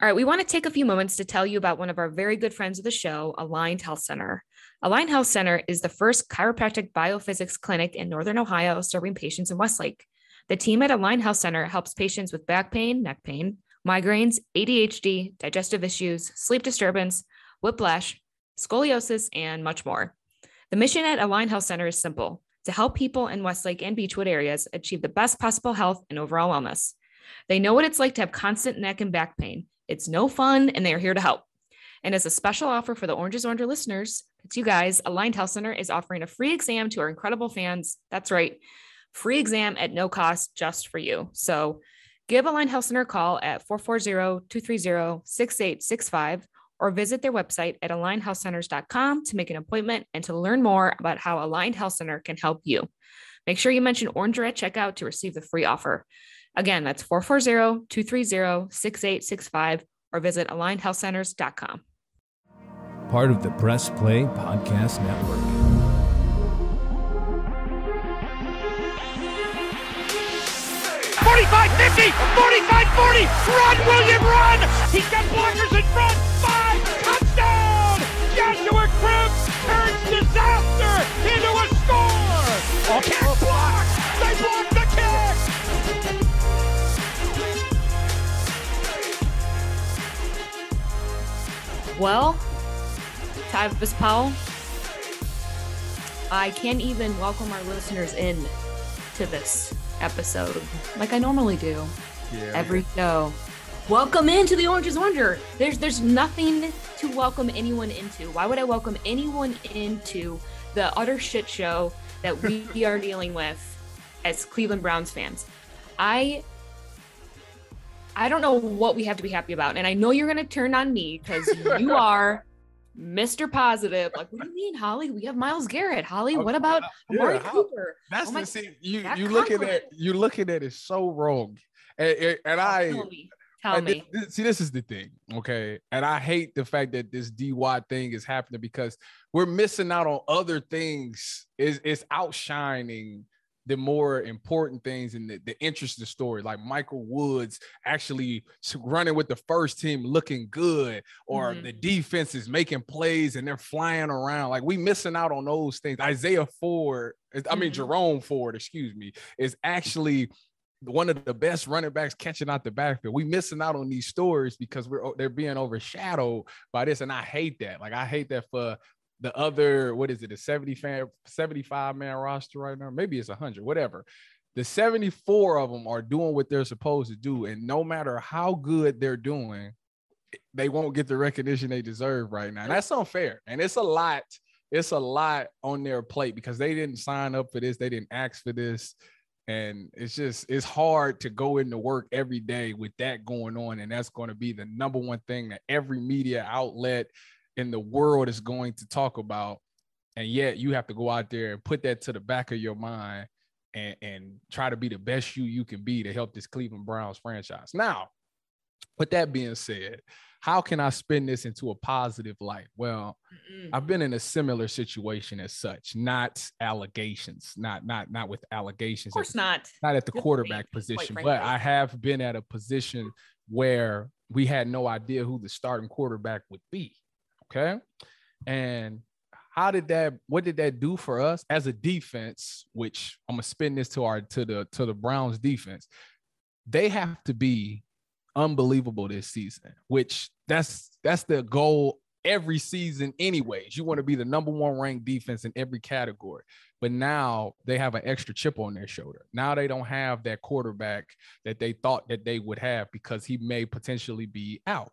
All right, we want to take a few moments to tell you about one of our very good friends of the show, Aligned Health Center. Aligned Health Center is the first chiropractic biophysics clinic in Northern Ohio serving patients in Westlake. The team at Aligned Health Center helps patients with back pain, neck pain, migraines, ADHD, digestive issues, sleep disturbance, whiplash, scoliosis, and much more. The mission at Aligned Health Center is simple: to help people in Westlake and Beechwood areas achieve the best possible health and overall wellness. They know what it's like to have constant neck and back pain. It's no fun, and they are here to help. And as a special offer for the Oranges Orange listeners, it's you guys, Aligned Health Center is offering a free exam to our incredible fans. That's right, free exam at no cost just for you. So give Aligned Health Center a call at 440-230-6865 or visit their website at alignedhealthcenters.com to make an appointment and to learn more about how Aligned Health Center can help you. Make sure you mention Oranger at checkout to receive the free offer. Again, that's 440-230-6865 or visit alignedhealthcenters.com. Part of the Press Play Podcast Network. "45, 50, 45, 40, run, William, run! He's got blockers in front, 5, touchdown! Joshua Cribbs turns disaster into a score! Kick block! They blocked the kick! Well, Tyvis Powell, I can't even welcome our listeners in to this episode like I normally do every show. Welcome into the Oranges Oranger. There's nothing to welcome anyone into. Why would I welcome anyone into the utter shit show that we are dealing with as Cleveland Browns fans? I don't know what we have to be happy about. And I know you're going to turn on me because you are Mr. Positive. Like, what do you mean, Holly? We have Miles Garrett. Holly, what about Amari Cooper? That's the thing. You looking at it so wrong. Tell me. This is the thing, okay? And I hate the fact that this DY thing is happening because we're missing out on other things. It's outshining the more important things and the interesting story, like Michael Woods actually running with the first team looking good, or the defense is making plays and they're flying around. Like, we missing out on those things. Jerome Ford, is actually one of the best running backs catching out the backfield. We missing out on these stories because they're being overshadowed by this. And I hate that. Like, I hate that for the other, what is it, a 75-man roster right now? Maybe it's 100, whatever. The 74 of them are doing what they're supposed to do. And no matter how good they're doing, they won't get the recognition they deserve right now. And that's unfair. And it's a lot on their plate because they didn't sign up for this. They didn't ask for this. And it's hard to go into work every day with that going on. And that's going to be the number one thing that every media outlet in the world is going to talk about. And yet you have to go out there and put that to the back of your mind and try to be the best you can be to help this Cleveland Browns franchise. Now, with that being said, how can I spin this into a positive light? Well, I've been in a similar situation as such, not allegations, not with allegations. Of course not. Not at the quarterback position, but I have been at a position where we had no idea who the starting quarterback would be. Okay. And what did that do for us as a defense, which I'm going to spin this to the Browns defense. They have to be unbelievable this season, which that's the goal every season anyways. You want to be the number one ranked defense in every category. But now they have an extra chip on their shoulder. Now they don't have that quarterback that they thought that they would have because he may potentially be out.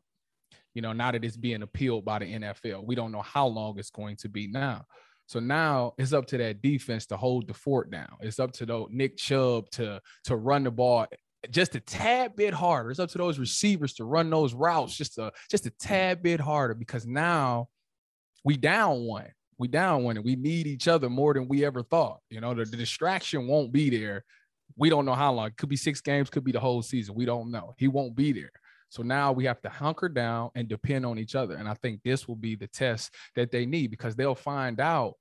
Now that it's being appealed by the NFL, we don't know how long it's going to be now. So now it's up to that defense to hold the fort down. It's up to Nick Chubb to run the ball just a tad bit harder. It's up to those receivers to run those routes just a tad bit harder because now we down one. And we need each other more than we ever thought. The distraction won't be there. We don't know how long. It could be 6 games, could be the whole season. We don't know. He won't be there. So now we have to hunker down and depend on each other. And I think this will be the test that they need because they'll find out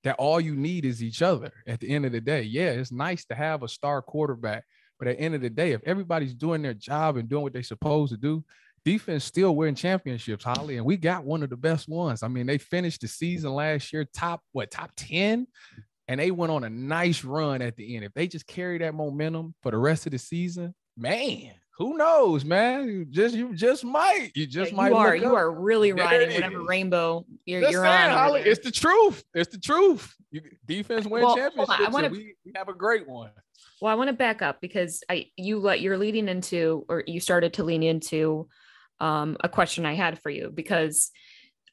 that all you need is each other at the end of the day. Yeah, it's nice to have a star quarterback, but at the end of the day, if everybody's doing their job and doing what they're supposed to do, defense still win championships, Holly, and we got one of the best ones. I mean, they finished the season last year top 10, and they went on a nice run at the end. If they just carry that momentum for the rest of the season, man, who knows, man? You just might. You are really riding whatever rainbow you're on. Holly, it's the truth. It's the truth. Defense win championships. We have a great one. Well, I want to back up because you're leading into, or you started to lean into a question I had for you, because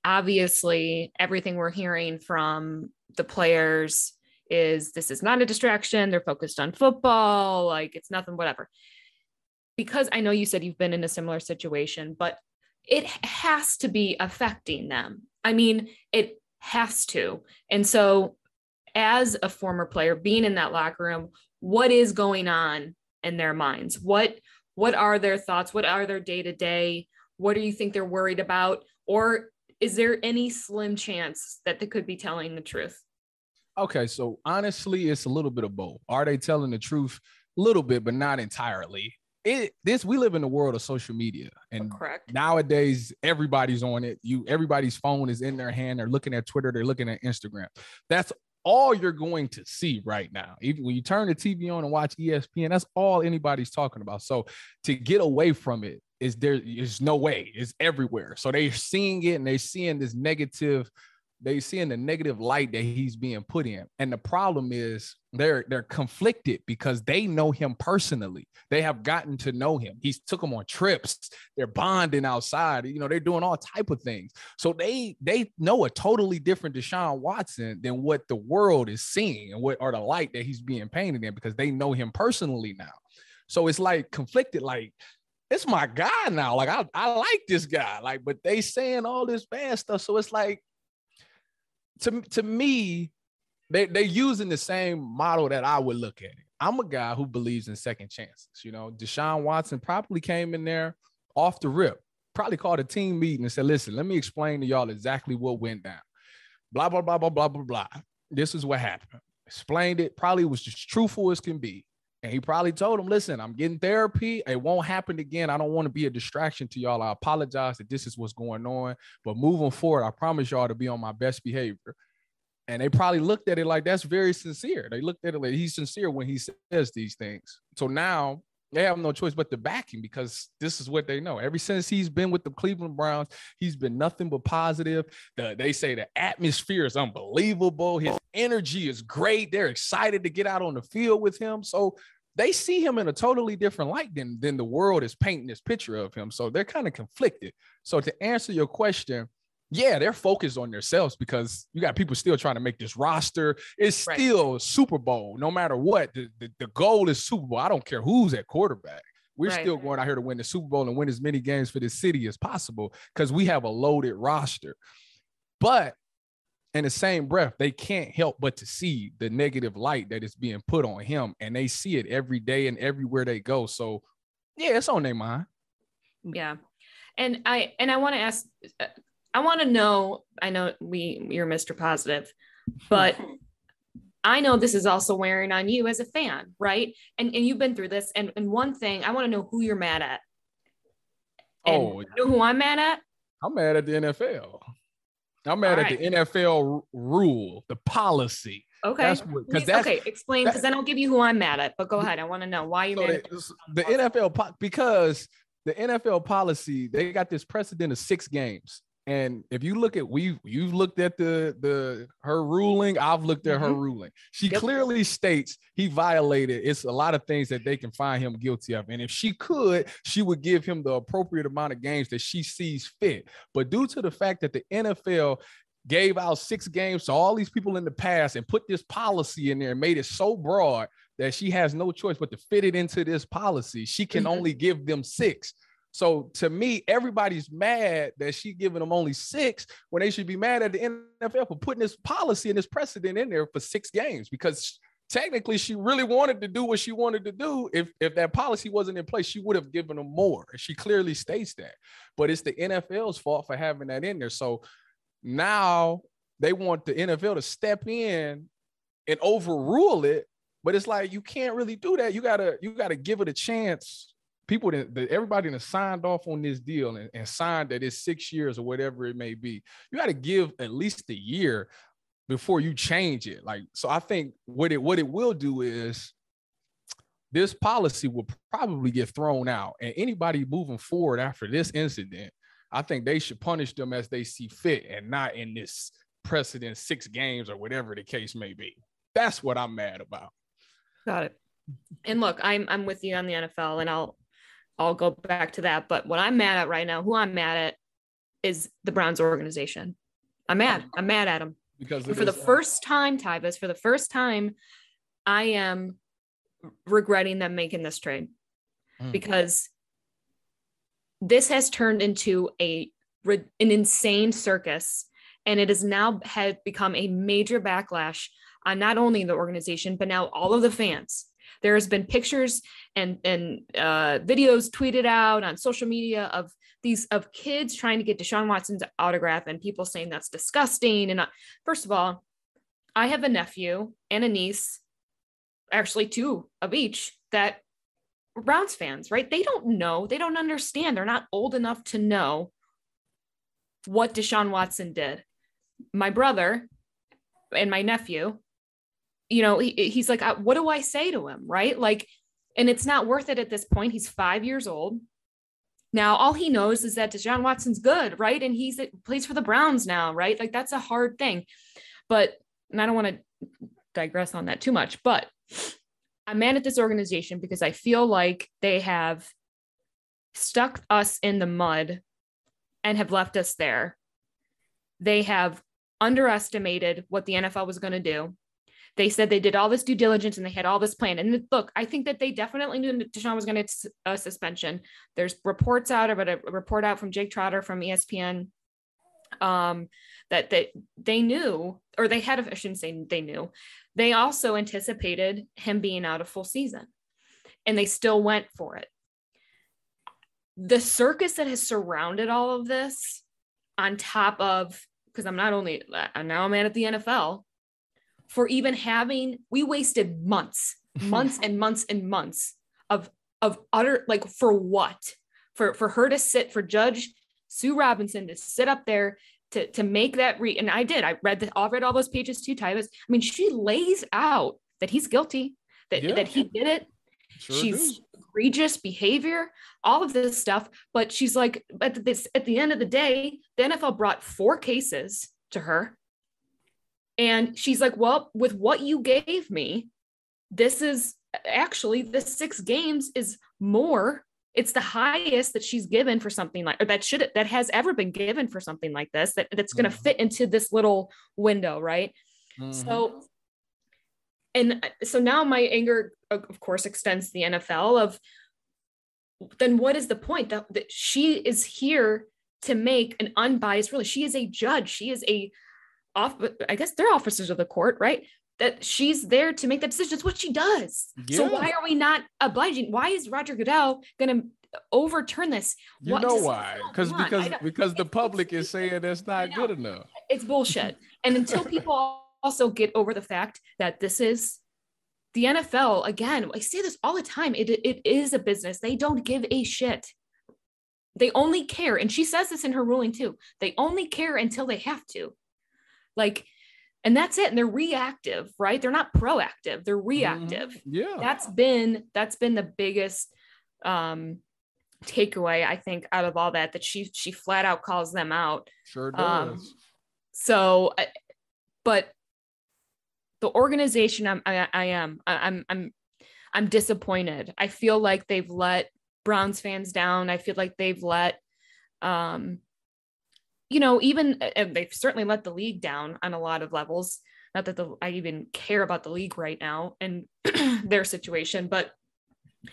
obviously everything we're hearing from the players is this is not a distraction. They're focused on football. Like it's nothing, whatever. Because I know you said you've been in a similar situation, but it has to be affecting them. I mean, it has to. And so as a former player being in that locker room, what is going on in their minds? What are their thoughts? What are their day-to-day? What do you think they're worried about? Or is there any slim chance that they could be telling the truth? Okay, so honestly, it's a little bit of both. Are they telling the truth? A little bit, but not entirely. We live in the world of social media, and correct. Nowadays everybody's on it. Everybody's phone is in their hand. They're looking at Twitter. They're looking at Instagram. That's all you're going to see right now. Even when you turn the TV on and watch ESPN, that's all anybody's talking about. So to get away from it there's no way. It's everywhere. So they're seeing it, and they're seeing this negative. They seeing the negative light that he's being put in. And the problem is they're conflicted because they know him personally. They have gotten to know him. He's took them on trips. They're bonding outside. They're doing all type of things. So they know a totally different Deshaun Watson than what the world is seeing and what are the light that he's being painted in, because they know him personally now. So it's like conflicted, like, it's my guy now. Like, I like this guy. Like, but they saying all this bad stuff. So it's like, to me, they're using the same model that I would look at it. I'm a guy who believes in second chances. Deshaun Watson probably came in there off the rip, probably called a team meeting and said, listen, let me explain to y'all exactly what went down. Blah, blah, blah, blah, blah, blah, blah. This is what happened. Explained it, probably was just truthful as can be. And he probably told him, listen, I'm getting therapy. It won't happen again. I don't want to be a distraction to y'all. I apologize that this is what's going on. But moving forward, I promise y'all to be on my best behavior. And they probably looked at it like that's very sincere. They looked at it like he's sincere when he says these things. So now they have no choice but to back him, because this is what they know. Ever since he's been with the Cleveland Browns, he's been nothing but positive. They say the atmosphere is unbelievable. His energy is great. They're excited to get out on the field with him. So they see him in a totally different light than the world is painting this picture of him. So they're kind of conflicted. So to answer your question, yeah, they're focused on themselves, because you got people still trying to make this roster. It's still Super Bowl. No matter what, the goal is Super Bowl. I don't care who's at quarterback. We're still going out here to win the Super Bowl and win as many games for this city as possible, because we have a loaded roster. But in the same breath, they can't help but to see the negative light that is being put on him, and they see it every day and everywhere they go. So yeah, it's on their mind. Yeah. And I want to ask, I want to know, I know you're Mr. Positive, but I know this is also wearing on you as a fan, right? And you've been through this. And one thing, I want to know who you're mad at. And you know who I'm mad at? I'm mad at the NFL. I'm mad at the NFL rule, the policy. Okay. Explain, because then I'll give you who I'm mad at. But go ahead. I want to know why you're mad at the NFL, because the NFL policy, they got this precedent of 6 games. And if you look at, you've looked at her ruling, I've looked at her ruling. She clearly states he violated. It's a lot of things that they can find him guilty of. And if she could, she would give him the appropriate amount of games that she sees fit. But due to the fact that the NFL gave out 6 games to all these people in the past and put this policy in there and made it so broad that she has no choice but to fit it into this policy, she can only give them 6. So to me, everybody's mad that she's giving them only 6 when they should be mad at the NFL for putting this policy and this precedent in there for 6 games, because technically she really wanted to do what she wanted to do. If that policy wasn't in place, she would have given them more. She clearly states that, but it's the NFL's fault for having that in there. So now they want the NFL to step in and overrule it, but it's like, you can't really do that. You gotta give it a chance people that everybody that signed off on this deal and signed that it's 6 years or whatever it may be. You got to give at least a year before you change it. Like, so I think what it will do is this policy will probably get thrown out, and anybody moving forward after this incident, I think they should punish them as they see fit and not in this precedent 6 games or whatever the case may be. That's what I'm mad about. Got it. And look, I'm with you on the NFL, and I'll go back to that. But what I'm mad at right now, who I'm mad at, is the Browns organization. I'm mad at them because for the first time, Tyvis, for the first time, I am regretting them making this trade because this has turned into an insane circus, and it has now become a major backlash on not only the organization but now all of the fans. There has been pictures and videos tweeted out on social media of kids trying to get Deshaun Watson's autograph and people saying that's disgusting. And first of all, I have a nephew and a niece, actually 2 of each, that were Browns fans, right? They don't know. They don't understand. They're not old enough to know what Deshaun Watson did. My brother and my nephew, you know, he's like, what do I say to him? Right. Like, and it's not worth it at this point. He's 5 years old. Now, all he knows is that Deshaun Watson's good. Right. And he plays for the Browns now. Right. Like, that's a hard thing. And I don't want to digress on that too much, but I'm mad at this organization because I feel like they have stuck us in the mud and have left us there. They have underestimated what the NFL was going to do. They said they did all this due diligence and they had all this plan. And look, I think that they definitely knew Deshaun was going to get a suspension. There's reports out about a report out from Jake Trotter from ESPN that they knew, or they had, I shouldn't say they knew. They also anticipated him being out a full season, and they still went for it. The circus that has surrounded all of this, on top of, because I'm now mad at the NFL for even we wasted months and months and months of utter, like, for what? For her to sit, for Judge Sue Robinson to sit up there to make that and I read all those pages too, Tyvis. I mean, she lays out that he's guilty, that he did it. Sure, she's egregious behavior, all of this stuff. But she's like, at the end of the day, the NFL brought 4 cases to her. And she's like, well, with what you gave me, this is actually, the 6 games is more. It's the highest that she's given for something like, or that has ever been given for something like this, that's going to fit into this little window. Right. Mm-hmm. So now my anger, of course, extends to the NFL then what is the point that she is here to make an unbiased, really, she is a judge. She is I guess they're officers of the court, right? That she's there to make that decision. It's what she does. Yeah. So why are we not obliging? Why is Roger Goodell going to overturn this? You know why? Because the public is saying that's not good enough. It's bullshit. And until people also get over the fact that this is the NFL, again, I say this all the time. It is a business. They don't give a shit. They only care. And she says this in her ruling too. They only care until they have to. Like, and that's it. And they're reactive, right? They're not proactive. They're reactive. Mm-hmm. Yeah. That's been the biggest takeaway, I think, out of all that she flat out calls them out. Sure does. But the organization, I'm disappointed. I feel like they've let Browns fans down. I feel like they've let, even they've certainly let the league down on a lot of levels. Not that I even care about the league right now and their situation, but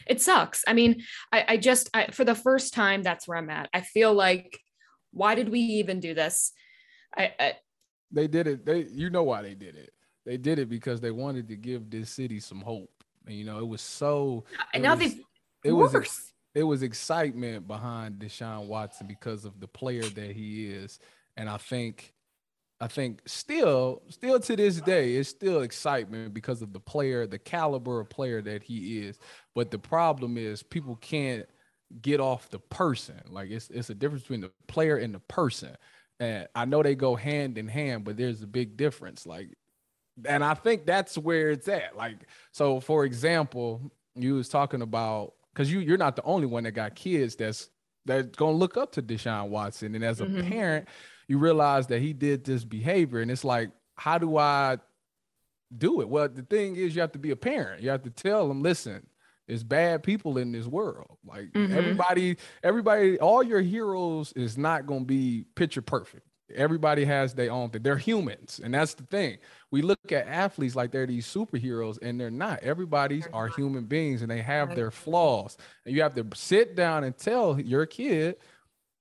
it sucks. I mean, I for the first time, that's where I'm at. I feel like, why did we even do this? They did it. You know why they did it. They did it because they wanted to give this city some hope. And, it was so. And now it was excitement behind Deshaun Watson because of the player that he is. And I think still to this day, it's still excitement because of the caliber of player that he is. But the problem is people can't get off the person. Like it's a difference between the player and the person. And I know they go hand in hand, but there's a big difference. Like, and I think that's where it's at. Like, so for example, you was talking about, because you're not the only one that got kids that's gonna look up to Deshaun Watson. And as a parent, you realize that he did this behavior, and it's like, how do I do it? Well, the thing is, you have to be a parent. You have to tell them, listen, there's bad people in this world. Like everybody, all your heroes is not gonna be picture perfect. Everybody has their own thing. They're humans, and that's the thing. We look at athletes like they're these superheroes, and they're not. Everybody's are human beings, and they have their flaws. And you have to sit down and tell your kid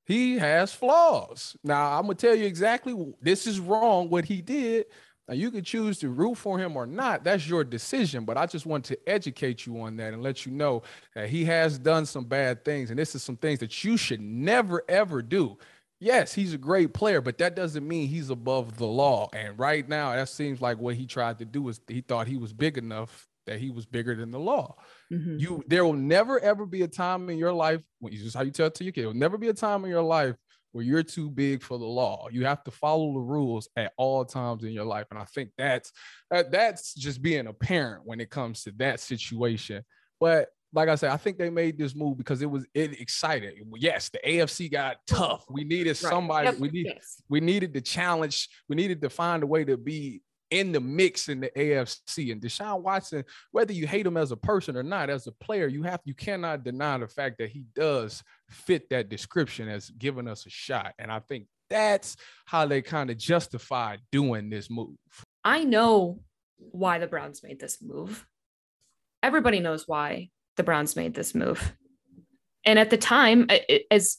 he has flaws. Now, I'm gonna tell you exactly this is wrong what he did. Now, you can choose to root for him or not. That's your decision. But I just want to educate you on that and let you know that he has done some bad things, and this is some things that you should never ever do. Yes, he's a great player, but that doesn't mean he's above the law. And right now, that seems like what he tried to do is he thought he was big enough that he was bigger than the law. There will never, ever be a time in your life, when this is how you tell it to your kid, there will never be a time in your life where you're too big for the law. You have to follow the rules at all times in your life. And I think that's just being a parent when it comes to that situation. But like I said, I think they made this move because it excited. Yes, the AFC got tough. We needed somebody. Yep. We needed the challenge. We needed to find a way to be in the mix in the AFC. And Deshaun Watson, whether you hate him as a person or not, as a player, you cannot deny the fact that he does fit that description as giving us a shot. And I think that's how they kind of justify doing this move. I know why the Browns made this move. Everybody knows why the Browns made this move. And at the time, as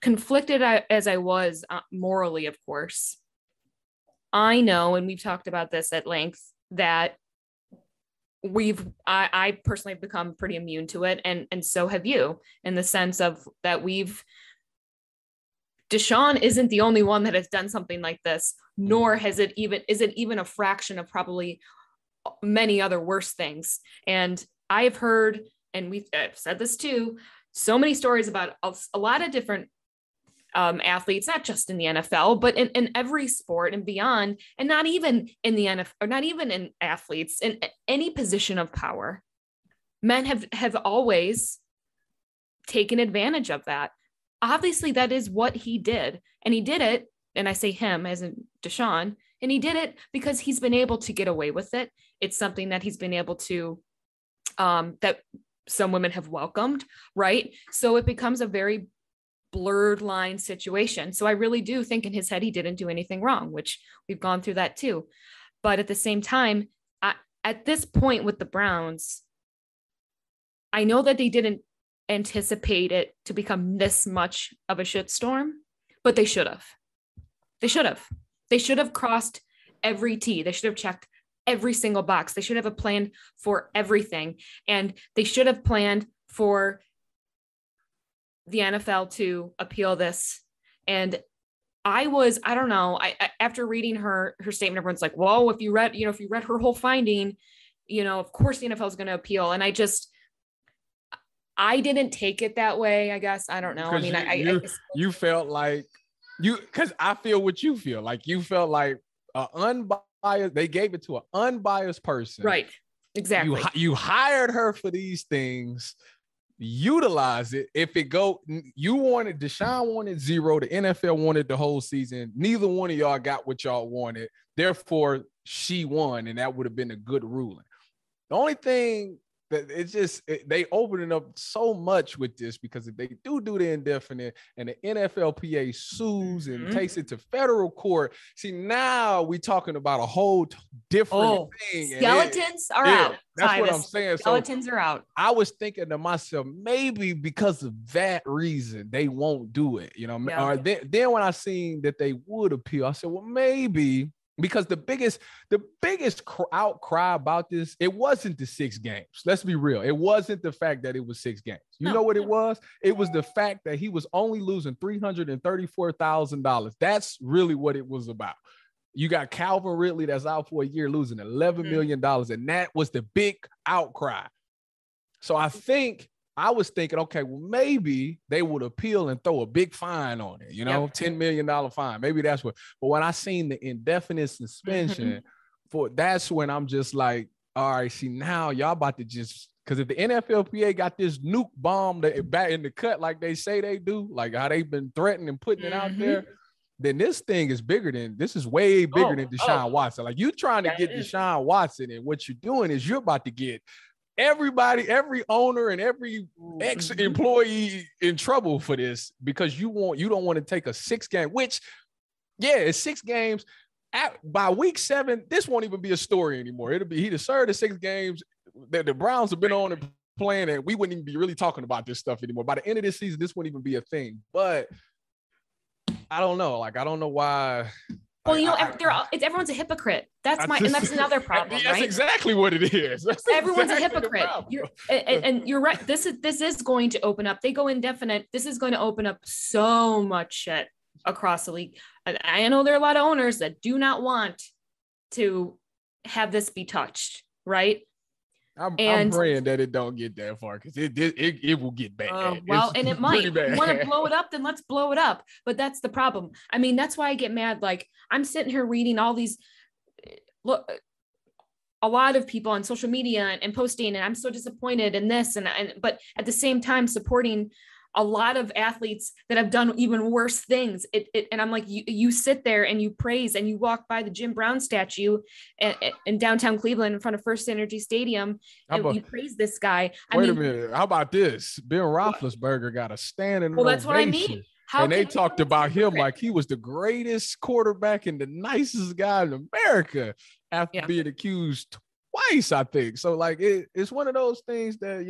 conflicted as I was morally, of course, I know, and we've talked about this at length, that I personally have become pretty immune to it. And so have you, in the sense of that Deshaun isn't the only one that has done something like this, nor is it even a fraction of probably many other worse things. And I have heard, and we've said this too, so many stories about a lot of different athletes, not just in the NFL, but in every sport and beyond, and not even in the NFL, or not even in athletes, in any position of power. Men have always taken advantage of that. Obviously, that is what he did. And he did it, and I say him as in Deshaun, and he did it because he's been able to get away with it. It's something that he's been able to, that some women have welcomed, right? So it becomes a very blurred line situation. So I really do think in his head, he didn't do anything wrong, which we've gone through that too. But at the same time, at this point with the Browns, I know that they didn't anticipate it to become this much of a shitstorm, but they should have. They should have crossed every T. They should have checked every single box. They should have a plan for everything. And they should have planned for the NFL to appeal this. And I don't know, after reading her statement, everyone's like, whoa, if you read her whole finding, of course the NFL is going to appeal. And I didn't take it that way, I guess. I don't know. I mean, you felt like because I feel what you feel. Like you felt like they gave it to an unbiased person. Right. Exactly. You hired her for these things. Utilize it. If it Deshaun wanted 0, the NFL wanted the whole season. Neither one of y'all got what y'all wanted. Therefore, she won, and that would have been a good ruling. The only thing that they open it up so much with this, because if they do the indefinite and the NFLPA sues and takes it to federal court, see, now we're talking about a whole different thing. Skeletons are out. That's what I'm saying. Skeletons are out. I was thinking to myself, maybe because of that reason, they won't do it. Or then when I seen that they would appeal, I said, well, maybe. Because the biggest outcry about this, it wasn't the 6 games. Let's be real. It wasn't the fact that it was 6 games. You know what it was? It was the fact that he was only losing $334,000. That's really what it was about. You got Calvin Ridley that's out for a year losing $11 million. And that was the big outcry. So I think I was thinking, okay, well, maybe they would appeal and throw a big fine on it, $10 million fine. Maybe that's what. But when I seen the indefinite suspension, that's when I'm just like, all right, see, now y'all about to just, because if the NFLPA got this nuke bomb back in the cut like they say they do, like how they've been threatening and putting it out there, then this thing is this is way bigger than Deshaun Watson. Like you trying to get Deshaun Watson, and what you're doing is you're about to get everybody, every owner and every ex-employee in trouble for this, because you don't want to take a 6-game, which, it's 6 games. By week 7, this won't even be a story anymore. It'll be he'd have served the 6 games that the Browns have been on and playing, and we wouldn't even be really talking about this stuff anymore. By the end of this season, this wouldn't even be a thing. But I don't know. Like, I don't know why. Well, everyone's a hypocrite. That's another problem. That's right? Exactly what it is. Everyone's a hypocrite. You're right. This is going to open up. They go indefinite. This is going to open up so much shit across the league. I know there are a lot of owners that do not want to have this be touched, right? I'm praying that it don't get that far, because it will get bad. And it might. You want to blow it up, then let's blow it up. But that's the problem. I mean, that's why I get mad. Like, I'm sitting here reading all these, a lot of people on social media and posting, and I'm so disappointed in this, but at the same time supporting a lot of athletes that have done even worse things. And I'm like, you sit there and you praise, and you walk by the Jim Brown statue in downtown Cleveland in front of First Energy Stadium, and you praise this guy. Wait a minute. How about this? Ben Roethlisberger got a standing ovation. That's what I mean. And they talked about him like he was the greatest quarterback and the nicest guy in America after being accused twice, I think. So like, it's one of those things that,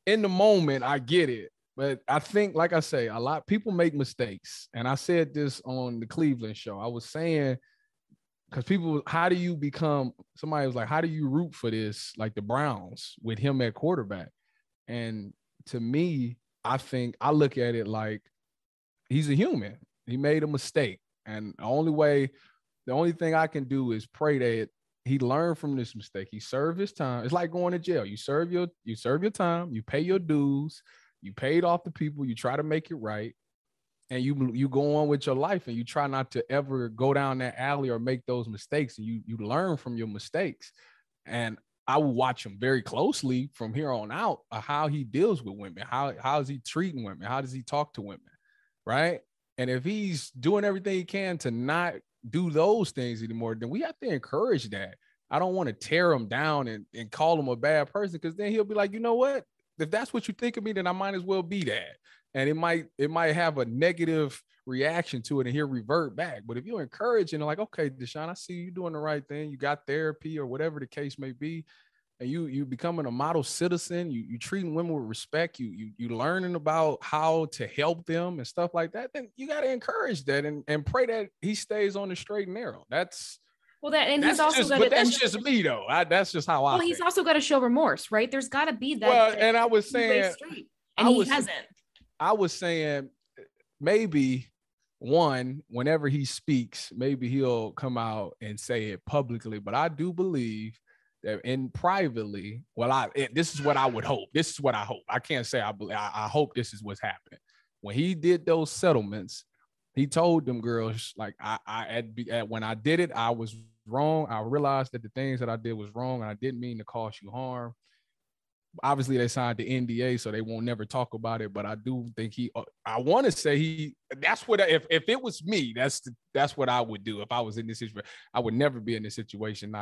in the moment, I get it. But I think, like I say, a lot of people make mistakes. And I said this on the Cleveland show. I was saying, because somebody was like, how do you root for this, like the Browns with him at quarterback? And to me, I think I look at it like he's a human. He made a mistake. And the only thing I can do is pray that he learned from this mistake. He served his time. It's like going to jail. You serve your time, you pay your dues. You paid off the people, you try to make it right, and you go on with your life, and you try not to ever go down that alley or make those mistakes, and you learn from your mistakes. And I will watch him very closely from here on out, how he deals with women, how is he treating women, how does he talk to women, right? And if he's doing everything he can to not do those things anymore, then we have to encourage that. I don't want to tear him down and call him a bad person, because then he'll be like, you know what? If that's what you think of me, then I might as well be that. And it might have a negative reaction to it, and he'll revert back. But if you encourage and like, okay, Deshaun, I see you doing the right thing. You got therapy or whatever the case may be, and you becoming a model citizen, you treating women with respect, you learning about how to help them and stuff like that, then you got to encourage that and pray that he stays on the straight and narrow. That's just me though. That's just how I. Well, he's also got to show remorse, right? There's got to be that. Well, and I was saying, he hasn't. I was saying maybe whenever he speaks, maybe he'll come out and say it publicly. But I do believe that privately, this is what I would hope. This is what I hope. I can't say I believe. I hope this is what's happening. When he did those settlements, he told them girls, like, when I did it, I was wrong. I realized that the things that I did was wrong, and I didn't mean to cause you harm. Obviously, they signed the NDA, so they won't never talk about it. But I do think I want to say that's what, if it was me, that's what I would do. If I was in this situation, I would never be in this situation.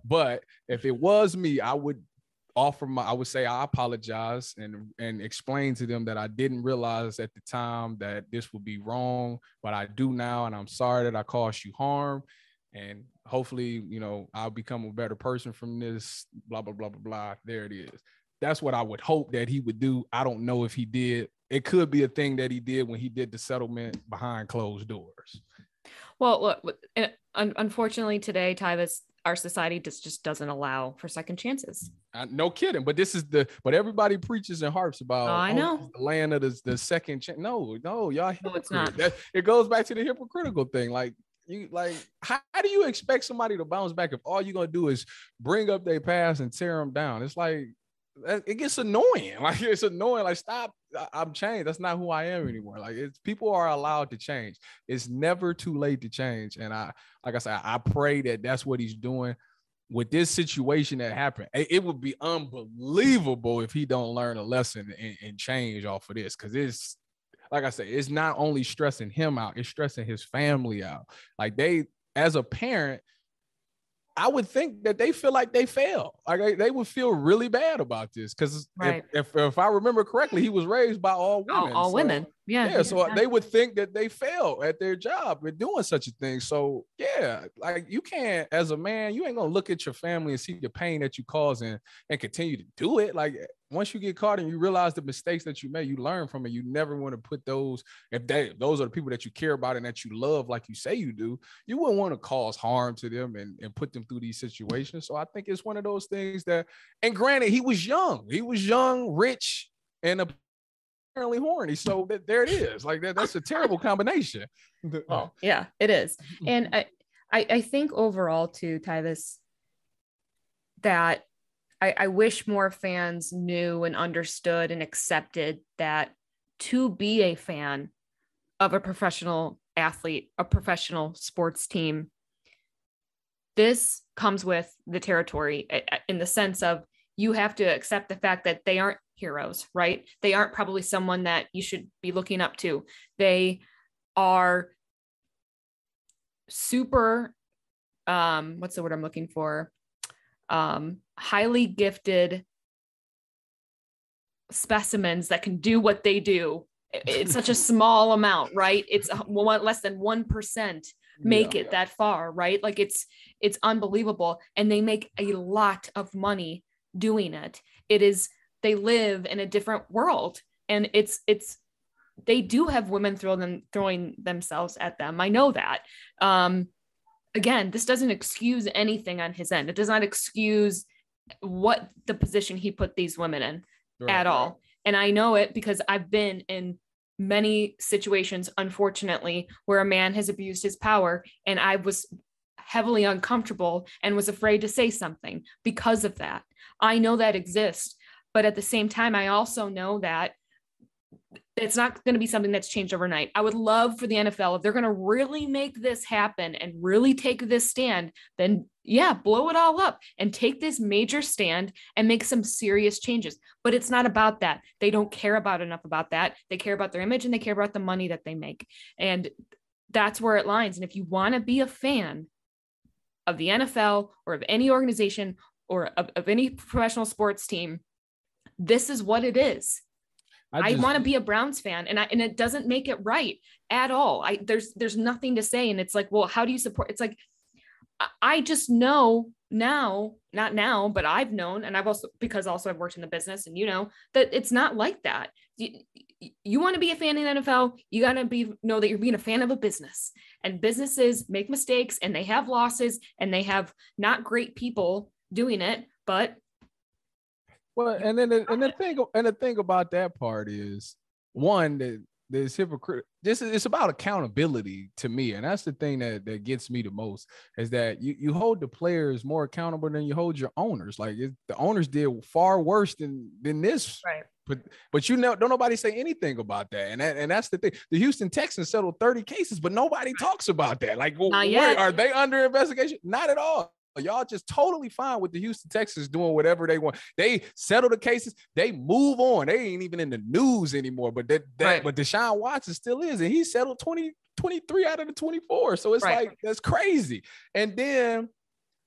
But if it was me, I would I would say I apologize and explain to them that I didn't realize at the time that this would be wrong, but I do now, and I'm sorry that I caused you harm. And hopefully, I'll become a better person from this, blah, blah, blah, blah, blah. There it is. That's what I would hope that he would do. I don't know if he did. It could be a thing that he did when he did the settlement behind closed doors. Well, look, unfortunately today, Tyvis, our society just doesn't allow for second chances. No kidding. But but everybody preaches and harps about I know the land of the second chance. No, y'all. No, it's not. It goes back to the hypocritical thing. How do you expect somebody to bounce back if all you're gonna do is bring up their past and tear them down? It's like, it gets annoying. Like, it's annoying. Like, stop. I'm changed. That's not who I am anymore. Like, people are allowed to change. It's never too late to change. And like I said, I pray that that's what he's doing with this situation that happened. It would be unbelievable if he don't learn a lesson and change off of this. Cause it's, like I said, it's not only stressing him out, it's stressing his family out. Like, as a parent, I would think that they feel like they failed. Like, they would feel really bad about this. Because if I remember correctly, he was raised by all women. All women. Yeah. So they would think that they failed at their job in doing such a thing. So yeah, like, you can't, as a man, you ain't gonna look at your family and see the pain that you cause and continue to do it. Like, once you get caught and you realize the mistakes that you made, you learn from it. You never want to put those are the people that you care about and that you love, like you say you do, you wouldn't want to cause harm to them and put them through these situations. So I think it's one of those things that, and granted, he was young, rich, and apparently horny. So there it is. Like, that's a terrible combination. Well, yeah, it is. And I think overall too, Tyvis, that I wish more fans knew and understood and accepted that to be a fan of a professional athlete, a professional sports team, this comes with the territory, in the sense of, you have to accept the fact that they aren't heroes, right? They aren't probably someone that you should be looking up to. They are super, what's the word I'm looking for? Highly gifted specimens that can do what they do. It's such a small amount, right? It's less than 1% make it that far, right? Like, it's unbelievable. And they make a lot of money doing it. They live in a different world, and they do have women throwing themselves at them. I know that. Again, this doesn't excuse anything on his end. It does not excuse what the position he put these women in at all. And I know it because I've been in many situations, unfortunately, where a man has abused his power, and I was heavily uncomfortable and was afraid to say something because of that. I know that exists, but at the same time, I also know that it's not going to be something that's changed overnight. I would love for the NFL, if they're going to really make this happen and really take this stand, then yeah, blow it all up and take this major stand and make some serious changes. But it's not about that. They don't care enough about that. They care about their image, and they care about the money that they make. And that's where it lines. And if you want to be a fan of the NFL or of any organization or of any professional sports team, this is what it is. I want to be a Browns fan, and it doesn't make it right at all. There's nothing to say. And it's like, well, how do you support? It's like, I just know now, not now, but I've known, and I've worked in the business, and that it's not like that. You want to be a fan in the NFL, you got to know that you're being a fan of a business, and businesses make mistakes, and they have losses, and they have not great people doing it, but well, and the thing about that part is, one, that there's hypocrite. It's about accountability to me, and that's the thing that gets me the most, is that you hold the players more accountable than you hold your owners. Like, the owners did far worse than this, right? But don't nobody say anything about that, and that's the thing. The Houston Texans settled 30 cases, but nobody talks about that. Like, are they under investigation? Not at all. Y'all just totally fine with the Houston Texans doing whatever they want. They settle the cases. They move on. They ain't even in the news anymore. But but Deshaun Watson still is, and he settled 23 out of the 24. So it's like, that's crazy. And then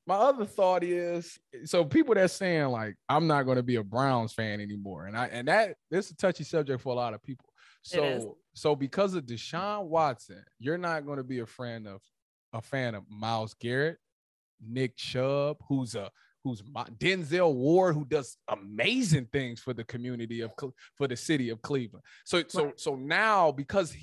my other thought is, so people that's saying, like, I'm not going to be a Browns fan anymore, and that this is a touchy subject for a lot of people. So because of Deshaun Watson, you're not going to be a fan of Myles Garrett, Nick Chubb, who's Denzel Ward, who does amazing things for the community for the city of Cleveland. So now, because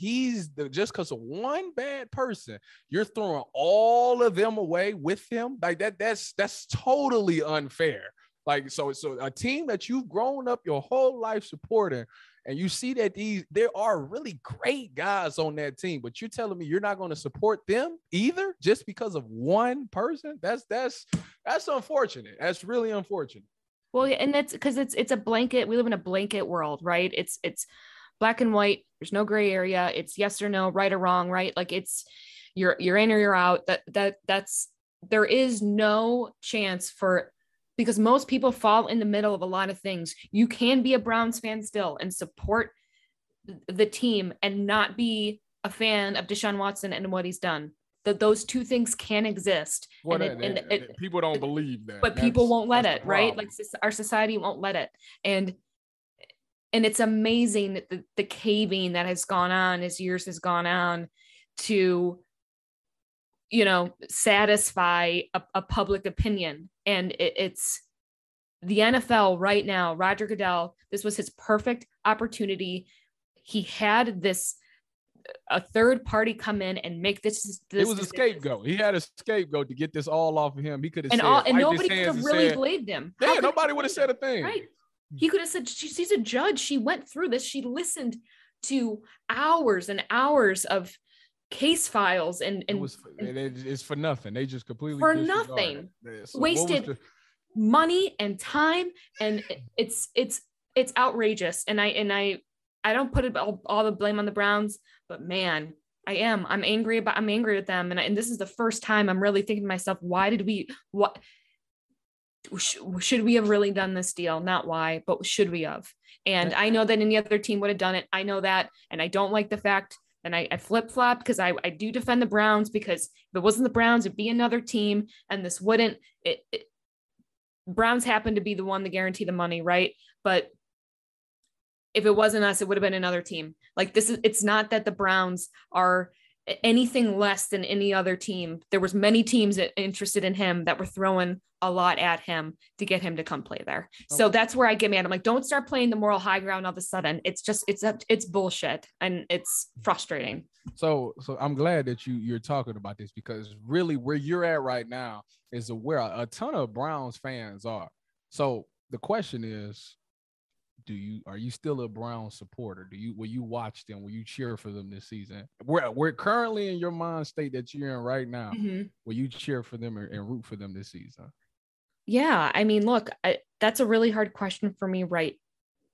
just because of one bad person, you're throwing all of them away with him. Like, that's totally unfair. Like, so a team that you've grown up your whole life supporting, and you see that there are really great guys on that team, but you're telling me you're not going to support them either just because of one person? That's unfortunate. That's really unfortunate. Well, and that's because it's a blanket. We live in a blanket world, right? It's black and white. There's no gray area. It's yes or no, right or wrong, right? Like it's you're in or you're out. That's there is no chance for, because most people fall in the middle of a lot of things. You can be a Browns fan still and support the team and not be a fan of Deshaun Watson and what he's done. That those two things can exist. Well, people don't believe that, but people won't let it, right? Like our society won't let it. And it's amazing that the caving that has gone on as years has gone on to, satisfy a public opinion. And it's the NFL right now. Roger Goodell, this was his perfect opportunity. He had a third party come in and make this it was a scapegoat. He had a scapegoat to get this all off of him. He could have and nobody could have really believed him. Yeah, nobody would have said a thing. Right. He could have said, she's a judge. She went through this. She listened to hours and hours of case files and it's for nothing. They just completely for nothing. So wasted money and time, and it's outrageous. And I don't put all the blame on the Browns, but man, I'm angry with them. And this is the first time I'm really thinking to myself, should we have really done this deal? Not why, but should we have? And I know that any other team would have done it. I know that. And I don't like the fact, and I flip-flop because I do defend the Browns, because if it wasn't the Browns, it'd be another team. And this wouldn't, Browns happen to be the one to guarantee the money, right? But if it wasn't us, it would have been another team. Like it's not that the Browns are anything less than any other team. There was many teams interested in him that were throwing a lot at him to get him to come play there. Okay. So that's where I get mad. I'm like, don't start playing the moral high ground all of a sudden. It's just, it's bullshit, and it's frustrating. So I'm glad that you're talking about this, because really where you're at right now is where a ton of Browns fans are. So the question is, are you still a Browns supporter? Will you watch them? Will you cheer for them this season? We're currently in your mind state that you're in right now. Mm-hmm. Will you cheer for them and root for them this season? Yeah, I mean, look, that's a really hard question for me right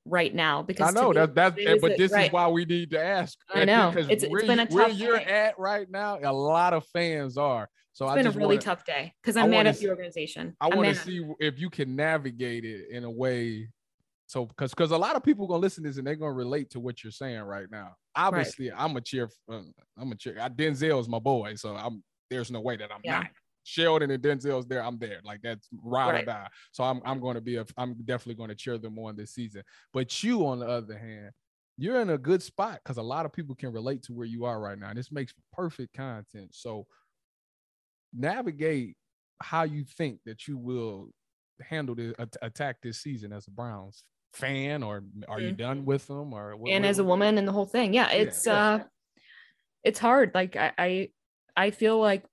now, because I know this is why we need to ask. I know it's been a tough where you're at right now. A lot of fans are. So it's been a really tough day because I'm mad at the organization. I want to see if you can navigate it in a way. So, because a lot of people are gonna listen to this and they're gonna relate to what you're saying right now. Obviously, right. I'm a cheer. Denzel is my boy, so there's no way that I'm not. Sheldon and Denzel's there, I'm there. Like that's ride or die. So I'm definitely going to cheer them on this season. But you, on the other hand, you're in a good spot because a lot of people can relate to where you are right now. And this makes perfect content. So navigate how you think that you will handle the attack this season as a Browns fan, or are you done with them, or as a woman and the whole thing? Yeah, it's hard. Like I feel like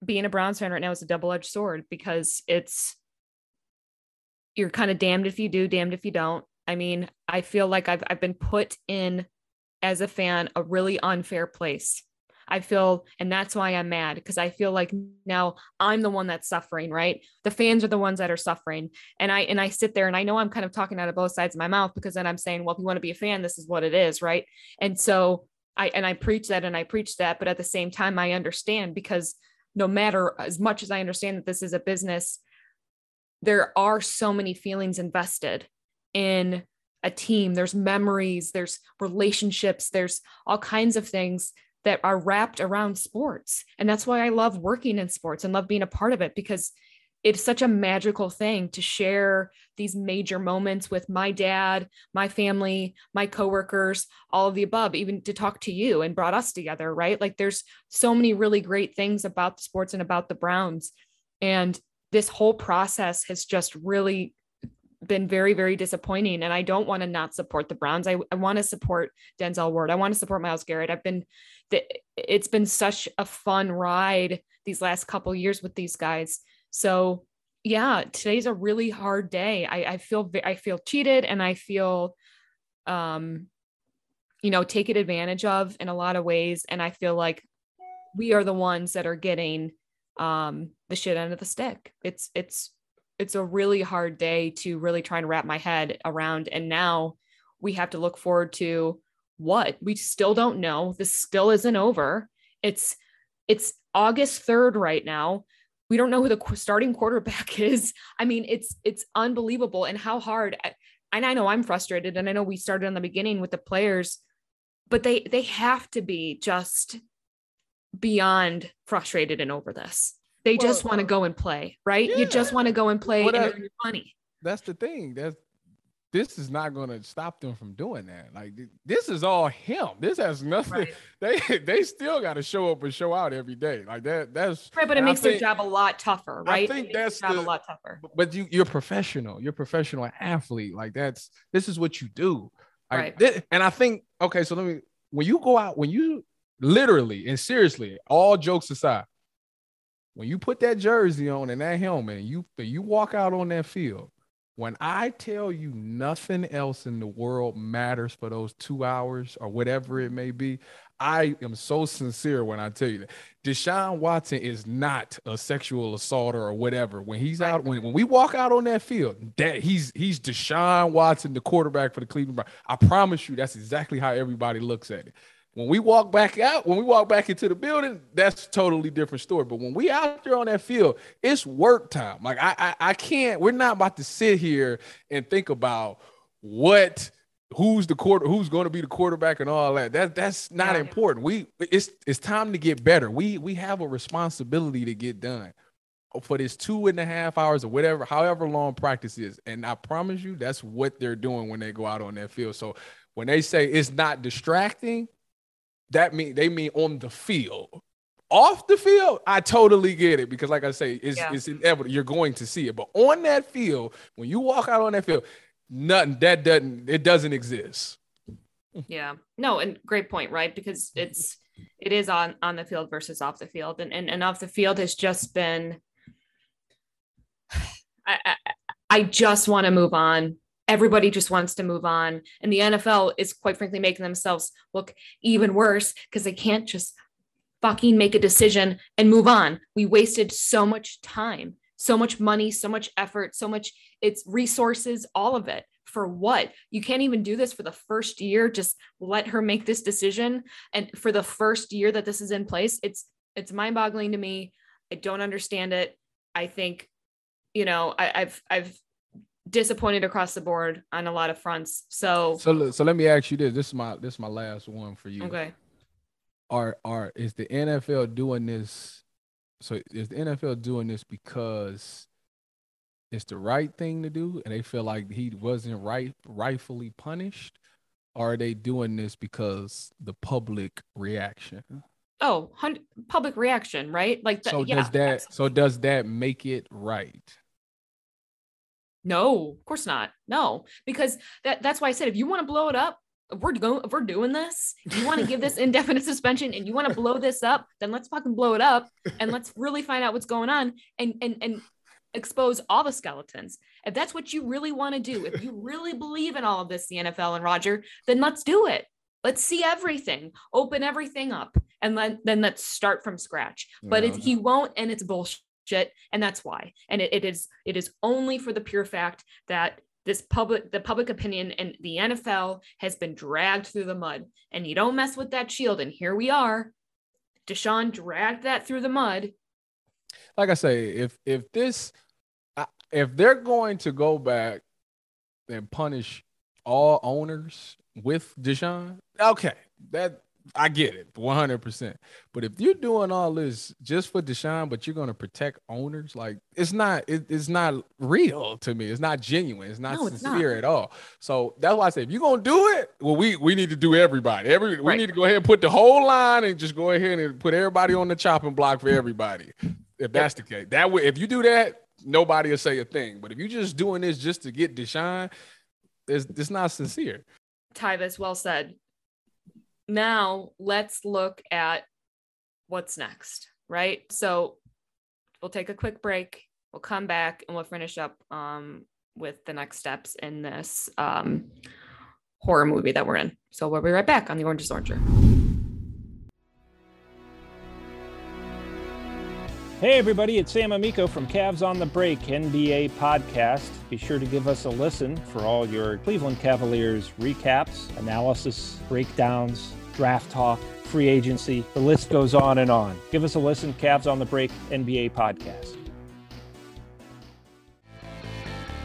being a Browns fan right now is a double-edged sword, because you're kind of damned if you do, damned if you don't. I mean, I feel like I've been put in as a fan a really unfair place. And that's why I'm mad, because I feel like now I'm the one that's suffering, right? The fans are the ones that are suffering. And I sit there and I know I'm kind of talking out of both sides of my mouth, because then I'm saying, well, if you want to be a fan, this is what it is, right? And so I preach that, but at the same time, I understand, because no matter, as much as I understand that this is a business, there are so many feelings invested in a team. There's memories, there's relationships, there's all kinds of things that are wrapped around sports. And that's why I love working in sports and love being a part of it, because it's such a magical thing to share these major moments with my dad, my family, my coworkers, all of the above, even to talk to you and brought us together, right? Like there's so many really great things about the sports and about the Browns. And this whole process has just really been very, very disappointing. And I don't want to not support the Browns. I want to support Denzel Ward. I want to support Myles Garrett. It's been such a fun ride these last couple of years with these guys. So yeah, today's a really hard day. I feel cheated, and I feel, taken advantage of in a lot of ways. And I feel like we are the ones that are getting the shit end of the stick. It's it's a really hard day to really try and wrap my head around. And now we have to look forward to what we still don't know. This still isn't over. It's August 3rd right now. We don't know who the starting quarterback is. I mean, it's unbelievable. And how hard, and I know I'm frustrated, and I know we started in the beginning with the players, but they have to be just beyond frustrated and over this. They just want to go and play, right? Yeah. You just want to go and play and earn your money. That's the thing. This is not going to stop them from doing that. Like, this is all him. This has nothing. Right. They still got to show up and show out every day. Like that's right. But it makes their job a lot tougher, right? I think that's a lot tougher. But you're professional. You're a professional athlete. Like this is what you do. Like, right. And I think, okay, so when you go out, when you literally and seriously, all jokes aside, when you put that jersey on and that helmet and you walk out on that field, when I tell you nothing else in the world matters for those 2 hours or whatever it may be, I am so sincere when I tell you that. Deshaun Watson is not a sexual assaulter or whatever. When he's out, when we walk out on that field, that he's Deshaun Watson, the quarterback for the Cleveland Browns. I promise you that's exactly how everybody looks at it. When we walk back into the building, that's a totally different story. But when we out there on that field, it's work time. Like I can't, we're not about to sit here and think about who's going to be the quarterback and all that. That's not important. It's time to get better. We have a responsibility to get done for this 2.5 hours or whatever, however long practice is. And I promise you, that's what they're doing when they go out on that field. So when they say it's not distracting, they mean on the field. Off the field, I totally get it because, like I say, it's inevitable. You're going to see it. But on that field, when you walk out on that field, it doesn't exist. Yeah. No, and great point, right? Because it is on the field versus off the field. And off the field has just been I just want to move on. Everybody just wants to move on. And the NFL is quite frankly making themselves look even worse because they can't just fucking make a decision and move on. We wasted so much time, so much money, so much effort, it's resources, all of it. For what? You can't even do this for the first year. Just let her make this decision. And for the first year that this is in place, it's mind-boggling to me. I don't understand it. I think, I've disappointed across the board on a lot of fronts. So let me ask you this. This is my last one for you. Okay. Is the NFL doing this? So is the NFL doing this because it's the right thing to do and they feel like he wasn't rightfully punished? Or are they doing this because the public reaction? Oh, public reaction, right? Like does that make it right? No, of course not. No, because that's why I said, if you want to blow it up, if we're doing this, you want to give this indefinite suspension and you want to blow this up, then let's fucking blow it up and let's really find out what's going on and expose all the skeletons. If that's what you really want to do, if you really believe in all of this, the NFL and Roger, then let's do it. Let's see everything, open everything up, and then let's start from scratch. But he won't, and it's bullshit. And that's why. And it is only for the pure fact that the public opinion and the NFL has been dragged through the mud, and you don't mess with that shield. And here we are. Deshaun dragged that through the mud. Like I say, if they're going to go back and punish all owners with Deshaun, okay, that I get it 100%. But if you're doing all this just for Deshaun, but you're going to protect owners, like it's not real to me. It's not genuine. It's not sincere at all. So that's why I say, if you're going to do it, well, we need to do everybody. We need to go ahead and put the whole line and just go ahead and put everybody on the chopping block for everybody. If that's the case, that way, if you do that, nobody will say a thing. But if you're just doing this just to get Deshaun, it's not sincere. Tyvis, well said. Now let's look at what's next, right? So we'll take a quick break. We'll come back and we'll finish up with the next steps in this horror movie that we're in. So we'll be right back on the Orange is Oranger. Hey everybody, it's Sam Amico from Cavs on the Break NBA podcast. Be sure to give us a listen for all your Cleveland Cavaliers recaps, analysis, breakdowns, draft talk, free agency. The list goes on and on. Give us a listen, Cavs on the Break NBA podcast.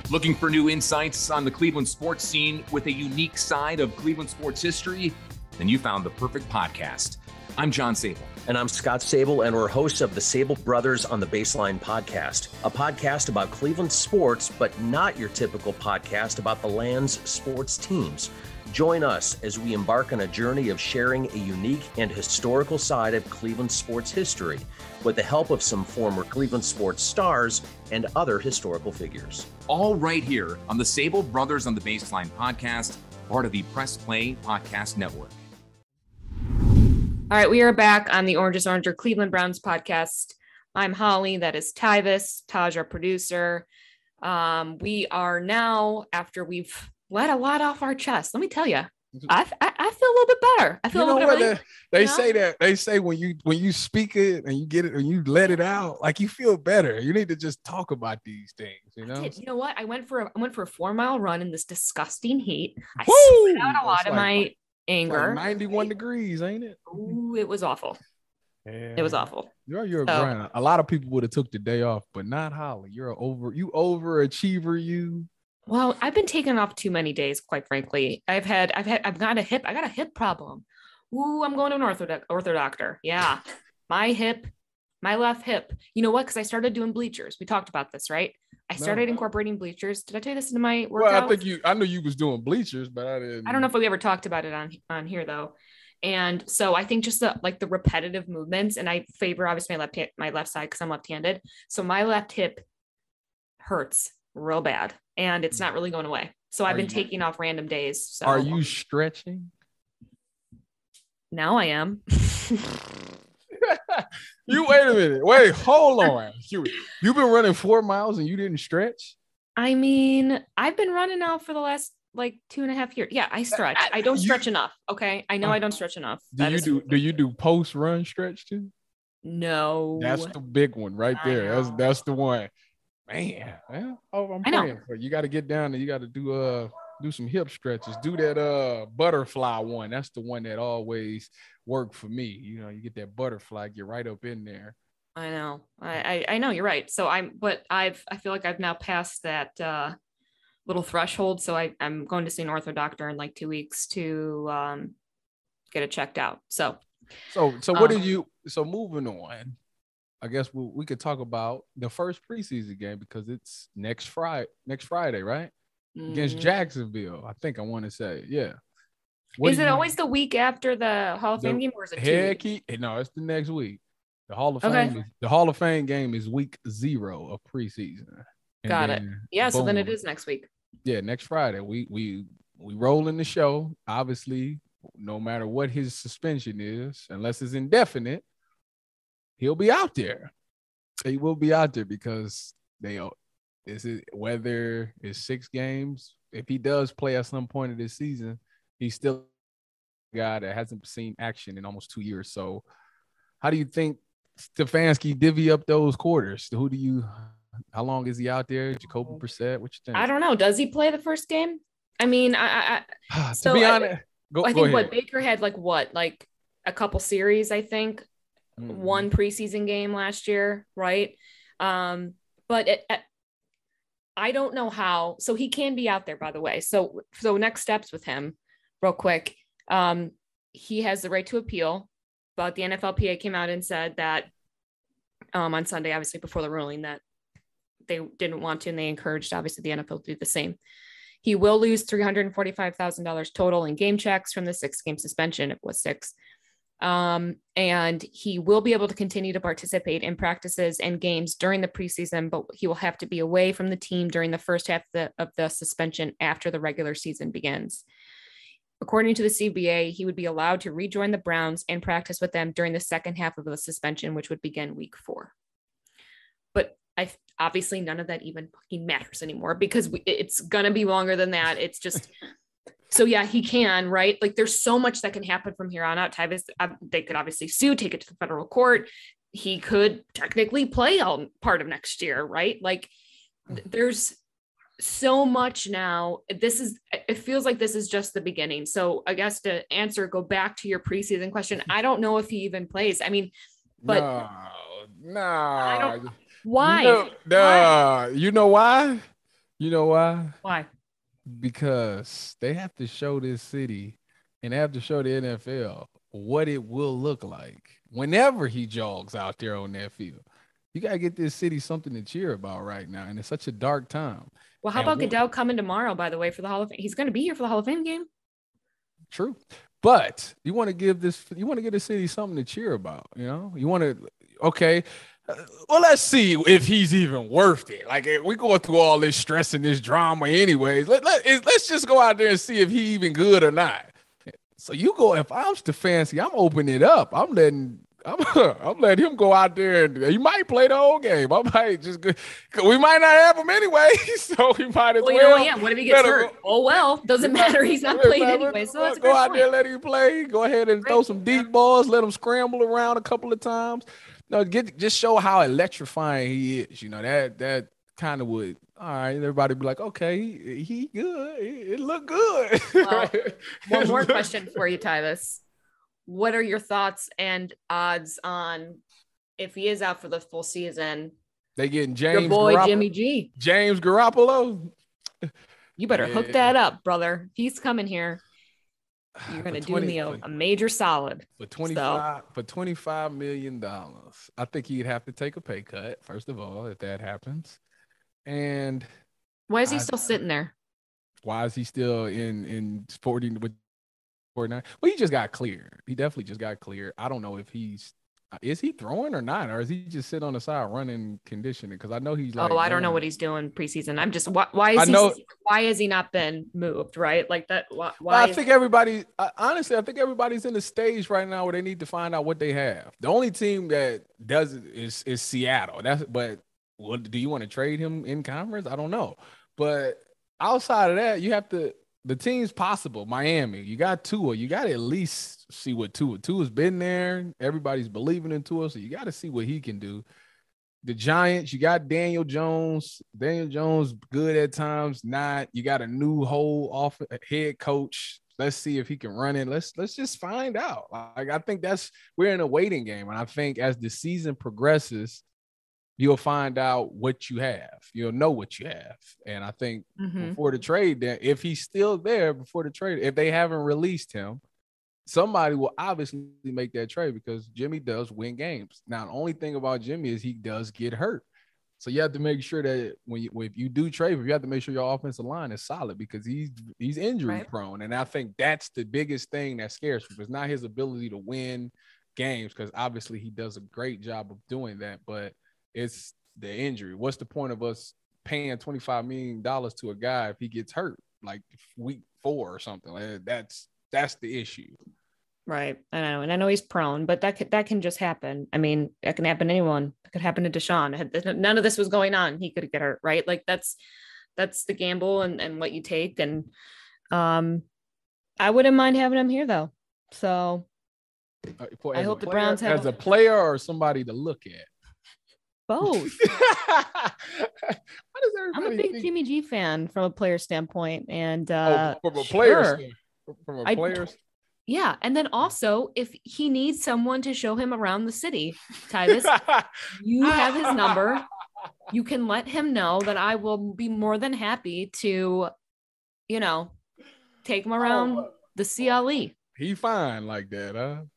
Looking for new insights on the Cleveland sports scene with a unique side of Cleveland sports history? Then you found the perfect podcast. I'm John Sable. And I'm Scott Sable, and we're hosts of the Sable Brothers on the Baseline podcast, a podcast about Cleveland sports, but not your typical podcast about the land's sports teams. Join us as we embark on a journey of sharing a unique and historical side of Cleveland sports history with the help of some former Cleveland sports stars and other historical figures. All right here on the Sable Brothers on the Baseline podcast, part of the Press Play Podcast Network. All right, we are back on the Orange is Orange, Cleveland Browns podcast. I'm Holly. That is Tyvis, Taj, our producer. We are now, after we've let a lot off our chest, let me tell you, I feel a little bit better. I feel a little bit better. They say that. They say when you speak it and you get it and you let it out, like you feel better. You need to just talk about these things, you know? You know what? I went for a 4-mile run in this disgusting heat. I Woo! sweat out a lot of my anger. Like 91 degrees, ain't it? Ooh, it was awful. Yeah. It was awful. You're a grinder. A lot of people would have took the day off, but not Holly. You overachiever, you. Well, I've been taking off too many days, quite frankly. I got a hip problem. Ooh, I'm going to an ortho doctor. Yeah. My left hip. You know what? Because I started doing bleachers. We talked about this, right? I started incorporating bleachers. Did I tell you this in my workout? Well, I knew you was doing bleachers, but I didn't. I don't know if we ever talked about it on here though. And so I think just the repetitive movements, and I favor obviously my left side because I'm left-handed. So my left hip hurts real bad, and it's not really going away. So I've been taking off random days. So are you stretching? Now I am. You wait a minute. Wait, hold on. You've been running 4 miles and you didn't stretch? I mean, I've been running now for the last 2.5 years. Yeah, I stretch. I don't stretch enough. Okay. I know I don't stretch enough. Do you do post-run stretch too? No. That's the big one right there. That's the one. Man. I'm praying for you. You got to get down there. You got to do some hip stretches. Do that butterfly one. That's the one that always worked for me. You know, you get that butterfly, get right up in there. I know. I know you're right. So I feel like I've now passed that little threshold. So I'm going to see an ortho doctor in 2 weeks to get it checked out. So what did you? So moving on, I guess we could talk about the first preseason game because it's next Friday, right? Against Jacksonville, I think I want to say, yeah. Is it always the week after the Hall of Fame game, or is it 2 weeks? No, it's the next week. The Hall of Fame game is week 0 of preseason. Got it. Yeah, boom. So then it is next week. Yeah, next Friday. We roll in the show. Obviously, no matter what his suspension is, unless it's indefinite, he'll be out there. He will be out there because whether it's 6 games. If he does play at some point of this season, he's still a guy that hasn't seen action in almost 2 years. So how do you think Stefanski divvy up those quarters? How long is he out there? Jacoby Brissett, what you think? I don't know. Does he play the first game? I mean, to be honest, I think what Baker had a couple series, I think. Mm-hmm. One preseason game last year, right? But I don't know how. So he can be out there, by the way. So next steps with him, real quick. He has the right to appeal, but the NFLPA came out and said that on Sunday, obviously before the ruling, that they didn't want to, and they encouraged obviously the NFL to do the same. He will lose $345,000 total in game checks from the 6-game suspension. It was 6. And he will be able to continue to participate in practices and games during the preseason, but he will have to be away from the team during the first half of the suspension after the regular season begins. According to the CBA, he would be allowed to rejoin the Browns and practice with them during the second half of the suspension, which would begin week 4. But obviously none of that even fucking matters anymore because it's going to be longer than that. It's just, so yeah, he can, right? Like there's so much that can happen from here on out. Tyvis, they could obviously sue, take it to the federal court. he could technically play all part of next year, right? Like there's so much now. It feels like this is just the beginning. So I guess to go back to your preseason question, I don't know if he even plays. I mean, but no. I don't. Why? You know why? You know why? Why? Because they have to show this city and they have to show the NFL what it will look like whenever he jogs out there on that field. You got to get this city something to cheer about right now. And it's such a dark time. Well, how about Goodell coming tomorrow, by the way, for the Hall of Fame? He's going to be here for the Hall of Fame game. True. But you want to give the city something to cheer about, you know? You want to, okay, well, let's see if he's even worth it. Like, we going through all this stress and this drama anyways. Let's just go out there and see if he even good or not. So you go, if I'm Stefanski, I'm opening it up. I'm letting him go out there and he might play the whole game. I might just go, we might not have him anyway, so we might as well. You know what? Yeah, what if he gets hurt? Oh well, doesn't matter. He's not playing anyway. So that's go out there, let him play. Go ahead and throw some deep balls. Let him scramble around a couple of times. No, just show how electrifying he is. You know that kind of would. All right, everybody be like, okay, he good. It look good. Well, one more question for you, Tyvis. What are your thoughts and odds on if he is out for the full season? They getting James, your boy Jimmy G, James Garoppolo. You better hook that up, brother. He's coming here. You're gonna do me a major solid for $25 million. I think he'd have to take a pay cut first of all if that happens. And why is he still sitting there? Why is he still in sporting with 49? Well, he just got cleared. He definitely just got cleared. I don't know if is he throwing or not, or is he just sitting on the side running conditioning? Because I know he's like, I don't know what he's doing preseason. I'm just why has he not been moved? Right, like that. Why? I think everybody's in the stage right now where they need to find out what they have. The only team that does it is Seattle. Do you want to trade him in conference? I don't know, but outside of that, you have to. The team's possible. Miami, you got Tua. You got to at least see what Tua's been there. Everybody's believing in Tua, so you got to see what he can do. The Giants, you got Daniel Jones. Daniel Jones, good at times, not. You got a new whole head coach. Let's see if he can run it. Let's just find out. Like, I think we're in a waiting game, and I think as the season progresses, you'll find out what you have. You'll know what you have. And I think before the trade, if he's still there before the trade, if they haven't released him, somebody will obviously make that trade because Jimmy does win games. Now, the only thing about Jimmy is he does get hurt. So you have to make sure that if you do trade, you have to make sure your offensive line is solid because he's injury prone. And I think that's the biggest thing that scares people. It's not his ability to win games because obviously he does a great job of doing that, but it's the injury. What's the point of us paying $25 million to a guy if he gets hurt like week 4 or something? Like that's the issue. Right. I know. And I know he's prone, but that can just happen. I mean, that can happen to anyone. It could happen to Deshaun. None of this was going on. He could get hurt, right? Like that's the gamble and what you take. And I wouldn't mind having him here though. So I hope the Browns have as a player or somebody to look at. Both. I'm a big Jimmy G fan from a player standpoint, and from a player, yeah. And then also, if he needs someone to show him around the city, Tyvis, you have his number. You can let him know that I will be more than happy to, take him around the CLE. He fine like that,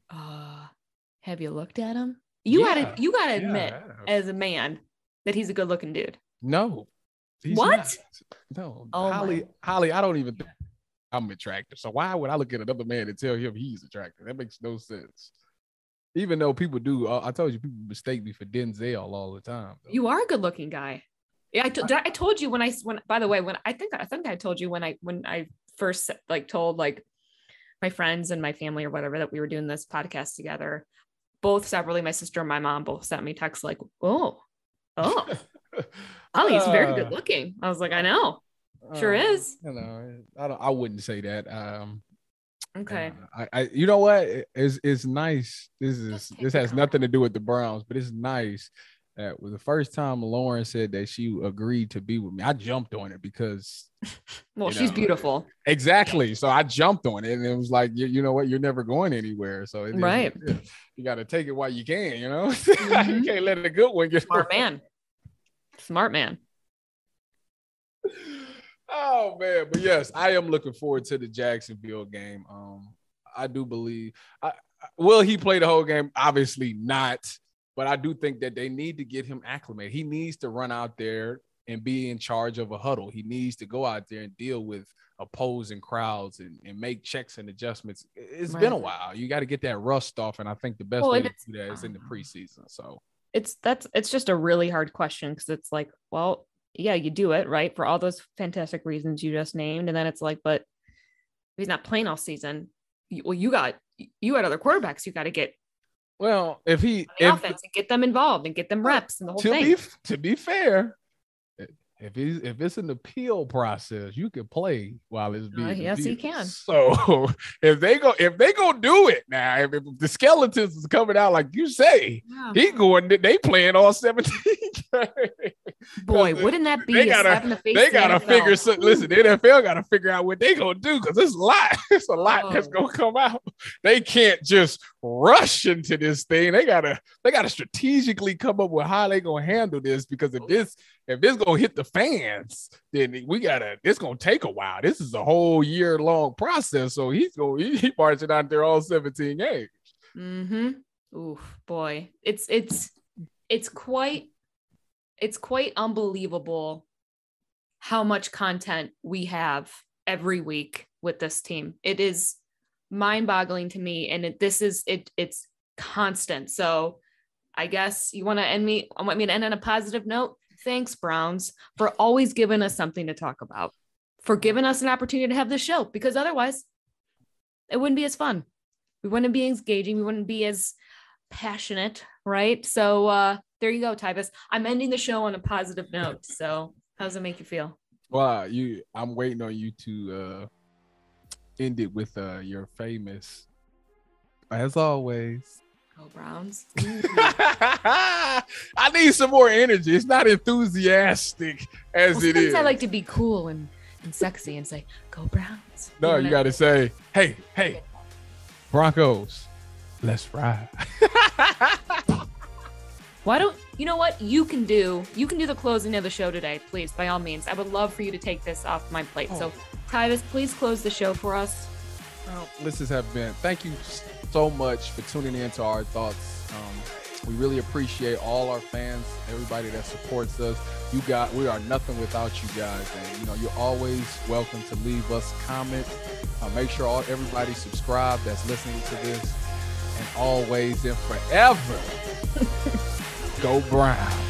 huh? Have you looked at him? You gotta admit, as a man, that he's a good looking dude. No. What? Not. No. Holly, I don't even think I'm attractive. So why would I look at another man and tell him he's attractive? That makes no sense. Even though people do, I told you, people mistake me for Denzel all the time. Though. You are a good looking guy. Yeah, I told you when by the way, when I think I told you when I first told my friends and my family or whatever that we were doing this podcast together. Both separately, my sister and my mom both sent me texts like, oh, Ollie's very good looking. I was like, I know, sure is. I wouldn't say that. Okay. You know what? It's nice. This has nothing to do with the Browns, but it's nice that was the first time Lauren said that she agreed to be with me. I jumped on it because, she's beautiful. Exactly. So I jumped on it, and it was like, you know what? You're never going anywhere. So right. You got to take it while you can. You know, you can't let a good one get smart man. Smart man. Oh man, but yes, I am looking forward to the Jacksonville game. I do believe. Will he play the whole game? Obviously not. But I do think that they need to get him acclimated. He needs to run out there and be in charge of a huddle. He needs to go out there and deal with opposing crowds and make checks and adjustments. It's been a while. You got to get that rust off, and I think the best way to do that is in the preseason. So it's just a really hard question because it's like, well, yeah, you do it right for all those fantastic reasons you just named, and then it's like, but he's not playing all season. Well, you got other quarterbacks you got to get. Well, if offense and get them involved and get them reps and the whole thing. To be fair, if it's an appeal process, you can play while it's being yes, you can. So if they go do it now, if the skeletons is coming out like you say, they playing all 17 games. Boy, wouldn't that be? They gotta figure. Listen, the NFL gotta figure out what they gonna do because it's a lot. It's a lot that's gonna come out. They can't just rush into this thing. They gotta strategically come up with how they gonna handle this because if this gonna hit the fans, then it's gonna take a while. This is a whole year-long process. So he's marching out there all 17 games. Mm-hmm. Oof, boy. It's quite unbelievable how much content we have every week with this team. It is mind-boggling to me, and it's constant. So I guess you want me to end on a positive note. Thanks, Browns, for always giving us something to talk about, for giving us an opportunity to have this show, because otherwise it wouldn't be as fun. We wouldn't be as engaging. We wouldn't be as passionate, right? So there you go, Tyvis. I'm ending the show on a positive note. So how does it make you feel? Well, I'm waiting on you to end it with your famous, as always. Go Browns. I need some more energy. It's not enthusiastic as it is. I like to be cool and sexy and say, go Browns. No, you got to say, hey, Broncos, let's ride. Why don't you know what you can do? You can do the closing of the show today, please, by all means. I would love for you to take this off my plate. So, Tyvis, please close the show for us. Well, listeners have been. Thank you so much for tuning in to our thoughts. We really appreciate all our fans, everybody that supports us. We are nothing without you guys, and you're always welcome to leave us comments. Make sure everybody subscribe that's listening to this, and always and forever. Go Browns.